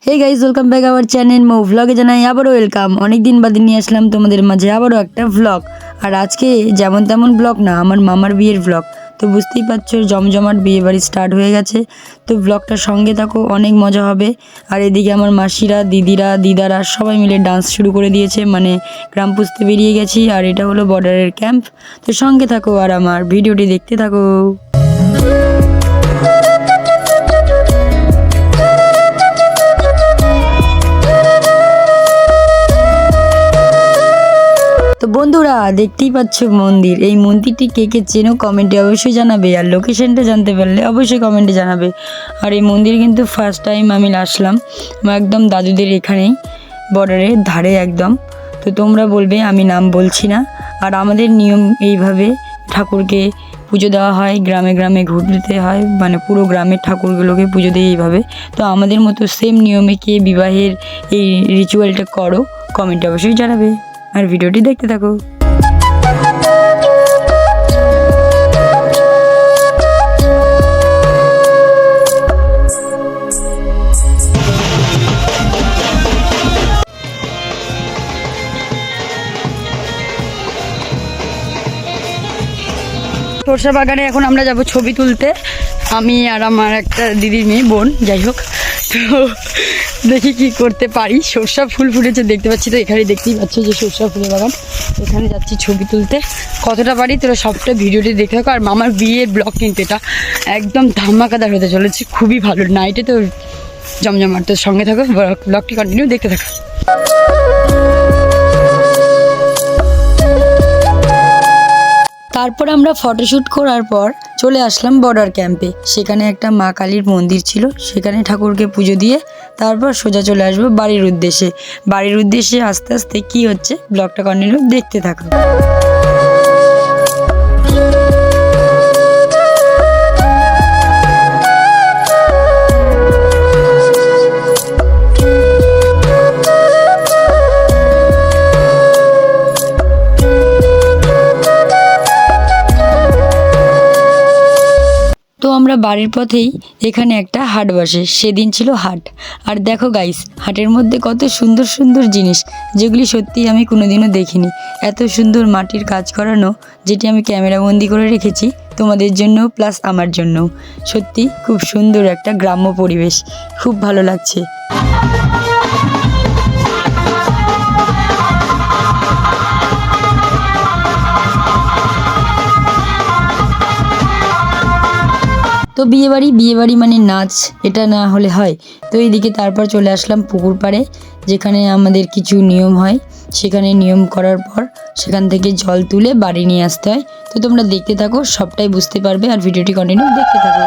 Hey guys, welcome back our channel মো ভ্লগে জানাই আবারও ওয়েলকাম। অনেক দিন বাদে নিয়ে আসলাম তোমাদের মাঝে আবারও একটা ভ্লগ। আর আজকে যেমন তেমন ব্লগ না, আমার মামার বিয়ের ভ্লগ। তো বুঝতেই পারছো, জমজমাট বিয়ে বাড়ি স্টার্ট হয়ে গেছে। তো ব্লগটার সঙ্গে থাকো, অনেক মজা হবে। আর এদিকে আমার মাসিরা, দিদিরা, দিদারা সবাই মিলে ডান্স শুরু করে দিয়েছে, মানে গ্রাম পুষতে বেরিয়ে গেছি। আর এটা হলো বর্ডারের ক্যাম্প। তো সঙ্গে থাকো আর আমার ভিডিওটি দেখতে থাকো। তো বন্ধুরা, দেখতেই পাচ্ছ মন্দির। এই মন্দিরটি কে কে চেনো কমেন্টে অবশ্যই জানাবে, আর লোকেশনটা জানতে পারলে অবশ্যই কমেন্টে জানাবে। আর এই মন্দির কিন্তু ফার্স্ট টাইম আমি আসলাম, একদম দাদুদের এখানেই, বর্ডারের ধারে একদম। তো তোমরা বলবে আমি নাম বলছি না। আর আমাদের নিয়ম এইভাবে ঠাকুরকে পুজো দেওয়া হয়, গ্রামে গ্রামে ঘুরতে হয়, মানে পুরো গ্রামের ঠাকুরগুলোকে পুজো দেয় এইভাবে। তো আমাদের মতো সেম নিয়মে কে বিবাহের এই রিচুয়ালটা করো কমেন্টে অবশ্যই জানাবে। আর ভিডিওটি দেখতে থাকো। সরষা বাগানে এখন আমরা যাব ছবি তুলতে, আমি আর আমার একটা দিদির মেয়ে বোন, যাই হোক। তো দেখি কি করতে পারি। সরষা ফুল ফুটেছে দেখতে পাচ্ছি, তো এখানে দেখতেই পাচ্ছি যে সরষা ফুলের বাগান। এখানে যাচ্ছি ছবি তুলতে, কতটা পারি তোরা সবটা ভিডিওটি দেখে থাকো। আর মামার বিয়ের ব্লগ কিন্তু এটা একদম ধামাকাদার হতে চলেছে, খুবই ভালো। নাইটে তো জমজমাট। তোর সঙ্গে থাকো, ব্লগটি কন্টিনিউ দেখতে থাকো। তারপর আমরা ফটোশ্যুট করার পর চলে আসলাম বর্ডার ক্যাম্পে। সেখানে একটা মা কালীর মন্দির ছিল, সেখানে ঠাকুরকে পুজো দিয়ে তারপর সোজা চলে আসবো বাড়ির উদ্দেশ্যে। বাড়ির উদ্দেশ্যে আস্তে আস্তে কি হচ্ছে ব্লগটা কন্টিনিউ দেখতে থাকো। তো আমরা বাড়ির পথেই এখানে একটা হাট বসে, সেদিন ছিল হাট। আর দেখো গাইস, হাটের মধ্যে কত সুন্দর সুন্দর জিনিস, যেগুলি সত্যি আমি কোনোদিনও দেখিনি। এত সুন্দর মাটির কাজ করানো, যেটি আমি ক্যামেরাবন্দি করে রেখেছি তোমাদের জন্য প্লাস আমার জন্য। সত্যি খুব সুন্দর একটা গ্রাম্য পরিবেশ, খুব ভালো লাগছে। তো বিয়েবাড়ি মানে নাচ, এটা না হলে হয়? তো এইদিকে তারপর চলে আসলাম পুকুর পাড়ে, যেখানে আমাদের কিছু নিয়ম হয়। সেখানে নিয়ম করার পর সেখান থেকে জল তুলে বাড়ি নিয়ে আসতে হয়। তো তোমরা দেখতে থাকো, সবটাই বুঝতে পারবে। আর ভিডিওটি কন্টিনিউ দেখতে থাকো।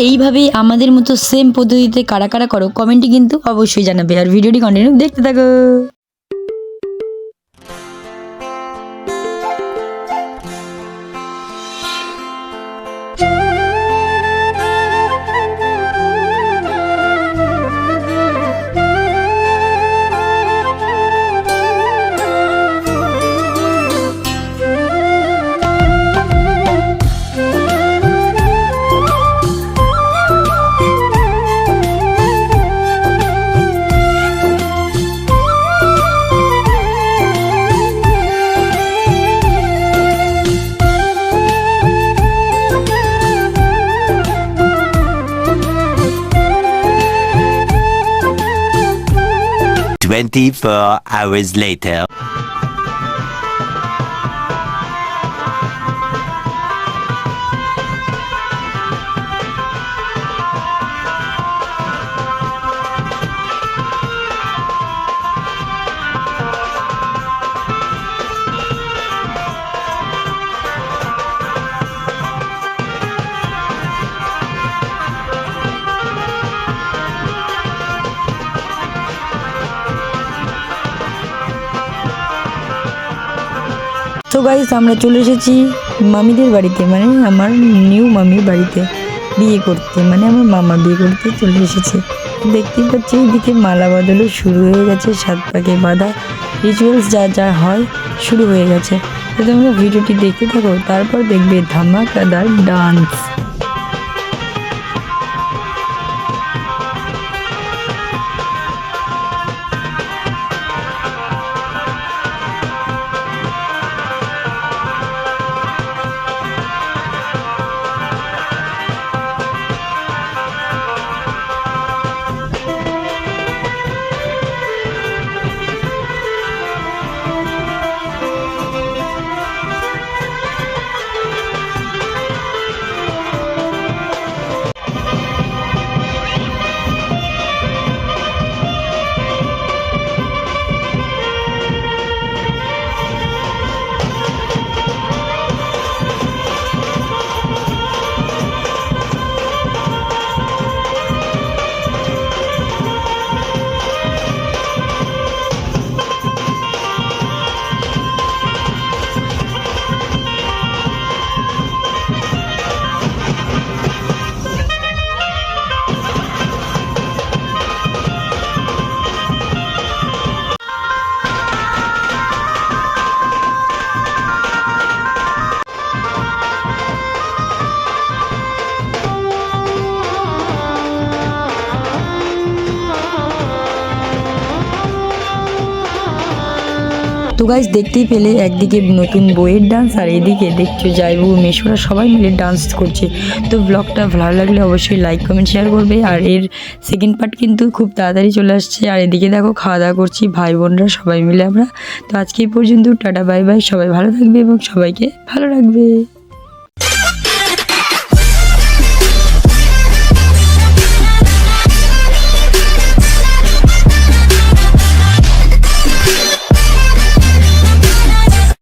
এইভাবেই আমাদের মতো সেম পদ্ধতিতে কারা কারা করো কমেন্টে কিন্তু অবশ্যই জানাবে। আর ভিডিওটি কন্টিনিউ দেখতে থাকো। Twenty-four hours later. তো গাইস আমরা চলে এসেছি মামিদের বাড়িতে, মানে আমার নিউ মামির বাড়িতে বিয়ে করতে, মানে আমার মামা বিয়ে করতে চলে এসেছে। দেখতেই পাচ্ছি এদিকে মালা বদলও শুরু হয়ে গেছে, 7 পাকে বাঁধা রিচুয়ালস যা যা হয় শুরু হয়ে গেছে। তো তোমরা ভিডিওটি দেখতে থাকো, তারপর দেখবে ধামাকাদার ডান্স। তো গাইস দেখতেই পেলে একদিকে নতুন বইয়ের ডান্স আর এদিকে দেখছো জাইবু মেশোরা সবাই মিলে ডান্স করছে। তো ব্লগটা ভালো লাগলে অবশ্যই লাইক কমেন্ট শেয়ার করবে। আর এর সেকেন্ড পার্ট কিন্তু খুব তাড়াতাড়ি চলে আসছে। আর এদিকে দেখো খাওয়া দাওয়া করছি ভাই বোনরা সবাই মিলে আমরা। তো আজকে এই পর্যন্ত, টাটা বাই বাই, সবাই ভালো থাকবে এবং সবাইকে ভালো রাখবে।